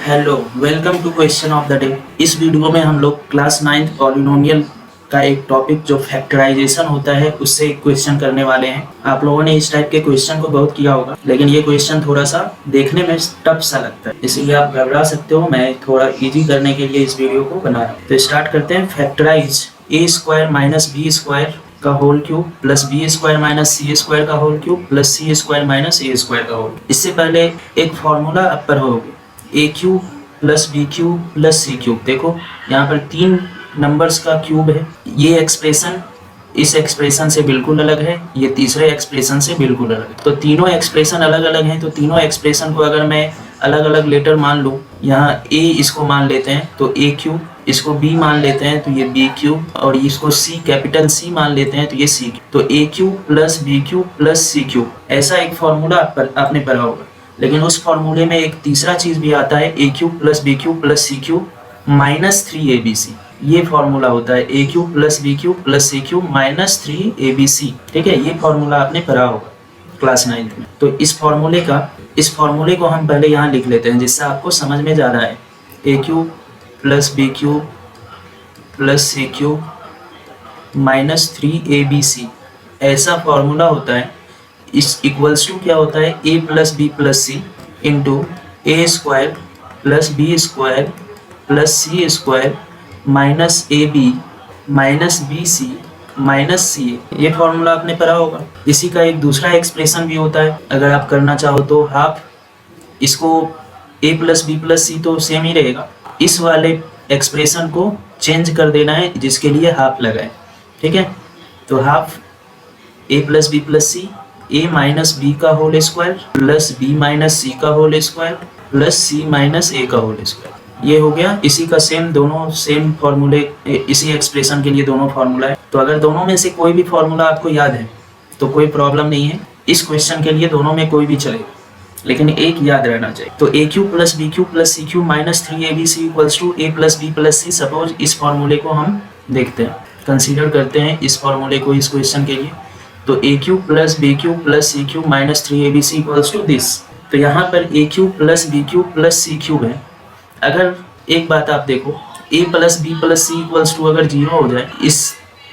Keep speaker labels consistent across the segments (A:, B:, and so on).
A: Hello, welcome to question of the day. इस video में हम लोग क्लास 9th पॉलिनोमियल का एक टॉपिक जो फैक्टराइजेशन होता है उससे एक क्वेश्चन करने वाले हैं। आप लोगों ने इस टाइप के क्वेश्चन को बहुत किया होगा, लेकिन ये क्वेश्चन थोड़ा सा देखने में टफ सा लगता है, इसलिए आप घबरा सकते हो। मैं थोड़ा इजी करने के लिए इस वीडियो को बना रहा हूँ। तो स्टार्ट करते हैं। Factorise A square minus B square का whole cube plus B square minus C square का whole cube plus C square minus A square का होल। इससे पहले एक फॉर्मूला आप पढ़ोगे, A cube plus B cube plus C cube. देखो यहाँ पर तीन नंबर्स का क्यूब है। ये एक्सप्रेशन इस एक्सप्रेशन से बिल्कुल अलग है, ये तीसरे एक्सप्रेशन से बिल्कुल अलग है। तो तीनों एक्सप्रेशन अलग अलग हैं, तो तीनों एक्सप्रेशन को अगर मैं अलग अलग लेटर मान लूँ, यहाँ ए इसको मान लेते हैं तो ए क्यूब, इसको बी मान लेते हैं तो ये बी क्यूब, और इसको सी कैपिटल सी मान लेते हैं तो ये सी क्यूब। तो A cube plus B cube plus C cube, ऐसा एक फॉर्मूला आपने पढ़ा होगा। लेकिन उस फॉर्मूले में एक तीसरा चीज भी आता है, A cube plus B cube plus C cube minus 3abc। ये फॉर्मूला होता है A cube plus B cube plus C cube minus 3abc। ठीक है, ये फॉर्मूला आपने पढ़ा होगा क्लास 9th में। तो इस फॉर्मूले को हम पहले यहाँ लिख लेते हैं, जिससे आपको समझ में जा रहा है। A cube plus B cube plus C cube minus 3abc, ऐसा फॉर्मूला होता है। इस इक्वल्स टू क्या होता है, A plus B plus C into A square plus B square plus C square minus A B minus B C minus C A. ये formula आपने पढ़ा होगा। इसी का एक दूसरा एक्सप्रेशन भी होता है, अगर आप करना चाहो तो हाफ, इसको ए प्लस बी प्लस सी तो सेम ही रहेगा, इस वाले एक्सप्रेशन को चेंज कर देना है जिसके लिए हाफ लगाए। ठीक है, तो half A plus B plus C, A minus B का whole square plus B minus C का whole square plus C minus A का होल स्क्वायर। ये हो गया। इसी का दोनों सेम फॉर्मूले, इसी एक्सप्रेशन के लिए दोनों फार्मूला है। तो अगर दोनों में से कोई भी फॉर्मूला आपको याद है तो कोई प्रॉब्लम नहीं है, इस क्वेश्चन के लिए दोनों में कोई भी चलेगा, लेकिन एक याद रहना चाहिए। तो A cube plus B cube plus C cube minus 3abc equals to A plus B plus C. Suppose इस फॉर्मूले को हम देखते हैं, कंसीडर करते हैं इस फॉर्मूले को इस क्वेश्चन के लिए। तो A cube plus B cube plus C cube minus 3abc equals to this. तो यहाँ पर A cube plus B cube plus C cube है। अगर एक बात आप देखो, A plus B plus C equals to अगर 0 हो जाए, इस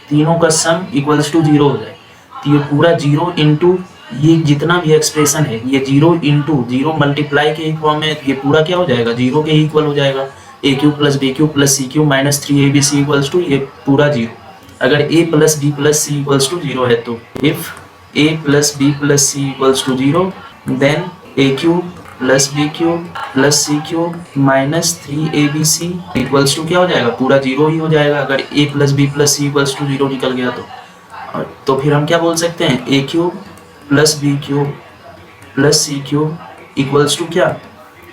A: तीनों का सम इक्वल्स टू 0 हो जाए, तो ये पूरा 0 इंटू ये जितना भी एक्सप्रेशन है, ये 0 इंटू 0 मल्टीप्लाई के फॉर्म में, ये पूरा क्या हो जाएगा, 0 के इक्वल हो जाएगा। A cube plus B cube plus C cube minus 3abc equals to ये पूरा 0। अगर a plus B plus C equals to 0 है, तो if a plus B plus C equals to 0 then A cube plus B cube plus C cube minus 3abc equals to क्या हो जाएगा, पूरा 0 ही हो जाएगा। अगर a plus B plus C equals to 0 निकल गया तो फिर हम क्या बोल सकते हैं, A cube plus B cube plus C cube equals to क्या,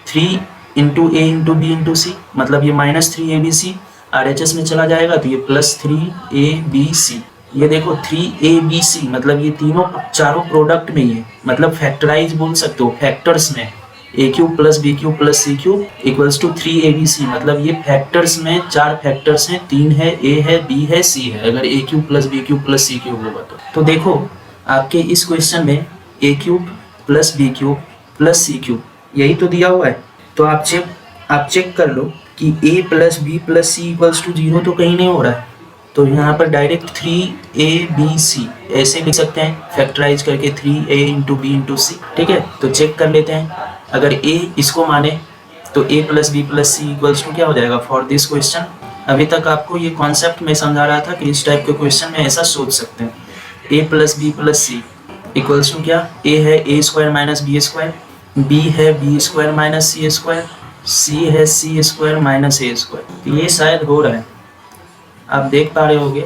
A: 3 into A into B into C, मतलब ये माइनस 3abc RHS में चला जाएगा तो ये प्लस 3abc। ये देखो 3abc, मतलब ये तीनों चारों प्रोडक्ट में, ये मतलब फैक्टराइज बोल सकते हो, फैक्टर्स में। A cube plus B cube plus C cube equals to 3abc, मतलब ये फैक्टर्स में 4 फैक्टर्स हैं, 3 है, ए है, बी है, सी है। अगर A cube plus B cube plus C cube होगा तो देखो आपके इस क्वेश्चन में A cube plus B cube plus C cube यही तो दिया हुआ है। तो आप चेक कर लो कि a plus B plus C equals to 0 तो कहीं नहीं हो रहा है, तो यहाँ पर डायरेक्ट 3abc ऐसे लिख सकते हैं, फैक्टराइज करके 3a इंटू बी इंटू सी। ठीक है, तो चेक कर लेते हैं। अगर a इसको माने तो a plus B plus C equals to क्या हो जाएगा फॉर दिस क्वेश्चन। अभी तक आपको ये कॉन्सेप्ट में समझा रहा था कि इस टाइप के क्वेश्चन में ऐसा सोच सकते हैं, a plus B plus C equals to क्या, a है a square minus B square, b है b square minus C square, c है c square minus A square. तो ये शायद हो रहा है, आप देख पा रहे होगे,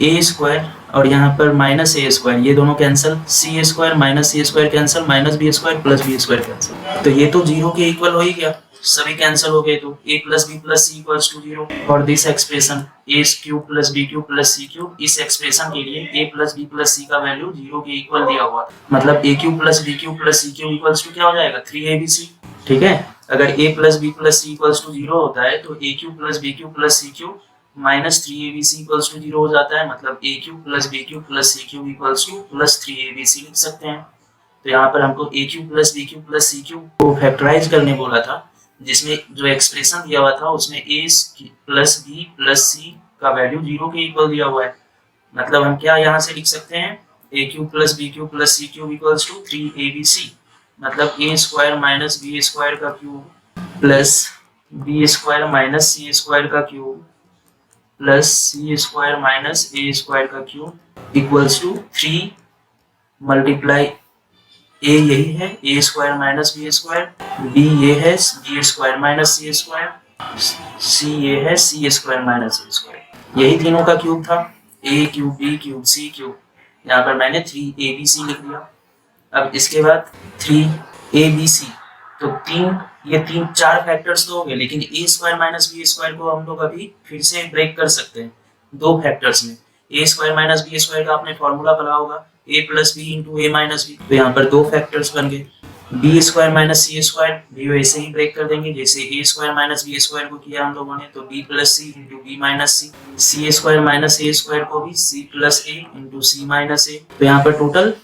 A: ए स्क्वायर और यहाँ पर माइनस ए स्क्वायर, ये दोनों cancel, C square minus C square cancel, minus B square plus B square cancel. तो ये तो 0 के इक्वल हो ही गया, सभी कैंसिल हो गए। तो A plus B plus C equals to 0 और this expression A cube plus B cube plus C cube, इस एक्सप्रेशन के लिए A plus B plus C का वैल्यू 0 के इक्वल दिया हुआ, मतलब A cube plus B cube plus C cube equals to क्या हो जाएगा, 3abc। ठीक है, अगर a plus B plus C equals to 0 होता है तो A cube plus B cube plus C cube minus 3abc equals to 0 हो जाता है, मतलब A cube plus B cube plus C cube equals to plus 3abc लिख सकते हैं। तो यहाँ पर हमको A cube plus B cube plus C cube को फैक्टराइज करने बोला था, जिसमें जो एक्सप्रेशन दिया हुआ था उसमें a plus B plus C का वैल्यू 0 के इक्वल दिया हुआ है। मतलब हम क्या यहाँ से लिख सकते हैं, A cube plus B cube plus C cube equals to 3abc। मतलब A square minus B square का cube plus B square minus C square का cube plus C square minus A square का cube equals to 3 multiply A यही है A square minus B square, B ये है B square minus C square, C ये है C square minus C square. यही तीनों का क्यूब था, ए cube B cube C cube. यहाँ पर मैंने 3abc लिख दिया। अब इसके बाद 3abc, तो तीन चार फैक्टर्स तो हो गए, लेकिन ए स्क्वायर माइनस बी स्क्वायर को हम लोग अभी फिर से ब्रेक कर सकते हैं दो फैक्टर्स में। ए स्क्वायर माइनस बी स्क्वायर का आपने फॉर्मूला पढ़ा होगा, ए प्लस बी इंटू ए माइनस बी। तो यहाँ पर दो फैक्टर्स बन गए। B square minus C square भी वैसे ही ब्रेक कर देंगे जैसे ए स्क्वायर माइनस बी स्क्वायर को किया हम लोगों ने, तो B plus C into B minus C. C square minus A square को भी सी प्लस ए इंटू सी माइनस ए। तो यहाँ पर टोटल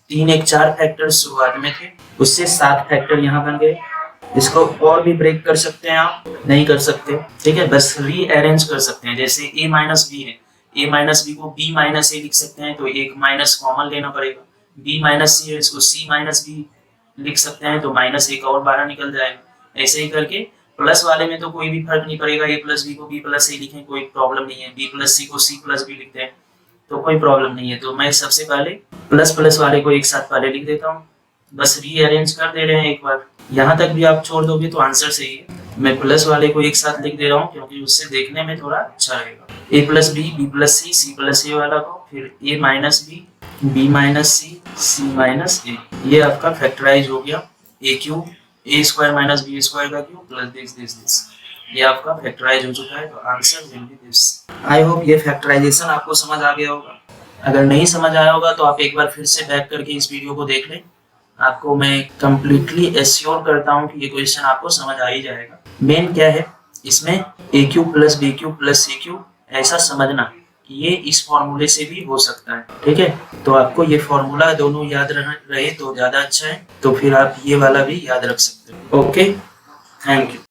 A: 4 फैक्टर्स शुरुआत में थे, उससे 7 फैक्टर यहाँ बन गए। इसको और भी ब्रेक कर सकते हैं आप, नहीं कर सकते, ठीक है, बस रीअरेंज कर सकते हैं। जैसे a माइनस बी है, a माइनस बी को b माइनस ए लिख सकते हैं, तो एक माइनस कॉमन लेना पड़ेगा। b माइनस सी है, इसको c माइनस बी लिख सकते हैं, तो माइनस एक और बाहर निकल जाएगा। ऐसे ही करके प्लस वाले में तो कोई भी फर्क नहीं पड़ेगा, a प्लस बी को b प्लस ए लिखें कोई प्रॉब्लम नहीं है, b प्लस सी को c प्लस बी लिखते हैं तो कोई प्रॉब्लम नहीं है। तो मैं सबसे पहले प्लस प्लस वाले को एक साथ पहले लिख देता हूँ, बस रीअरेंज कर दे रहे हैं एक बार। यहाँ तक भी आप छोड़ दोगे तो आंसर सही है। मैं प्लस वाले को एक साथ लिख दे रहा हूँ क्योंकि उससे देखने में थोड़ा अच्छा रहेगा। A plus B plus C plus A वाला को, फिर A minus B minus C minus A. ये आपका फैक्टराइज हो गया। A cube A square minus B square का क्यूब प्लस दिस। ये आपका फैक्टराइज हो चुका है, तो answer will be this. I hope ये फैक्टराइजेशन आपको समझ आ गया होगा। अगर नहीं समझ आया होगा तो आप एक बार फिर से बैक करके इस वीडियो को देख लें। आपको मैं कंप्लीटली एश्योर करता हूँ कि ये क्वेश्चन आपको समझ आ ही जाएगा। मेन क्या है इसमें, A cube plus B cube plus C cube, ऐसा समझना कि ये इस फॉर्मूले से भी हो सकता है, ठीक है। तो आपको ये फॉर्मूला दोनों याद रहे तो ज्यादा अच्छा है, तो फिर आप ये वाला भी याद रख सकते हो। Okay, thank you.